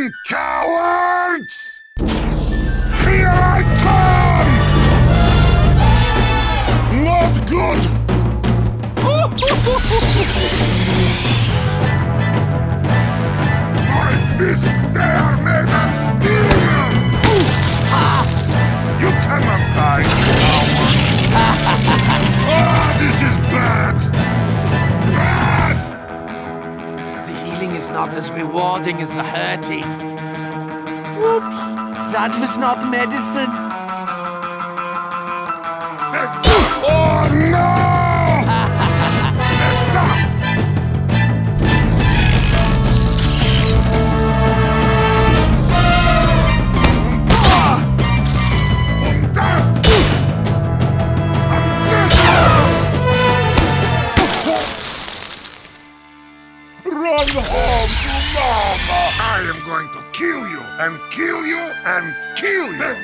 Run, cowards! Here I come! Not good! My fists, they are made of steel! You cannot hide, coward! This is bad! Bad! The healing is not as rewarding as the hurting. Whoops! That was not medicine. Oh no! Run home to Mama! I am going to kill you, and kill you, and kill you!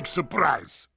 Surprise!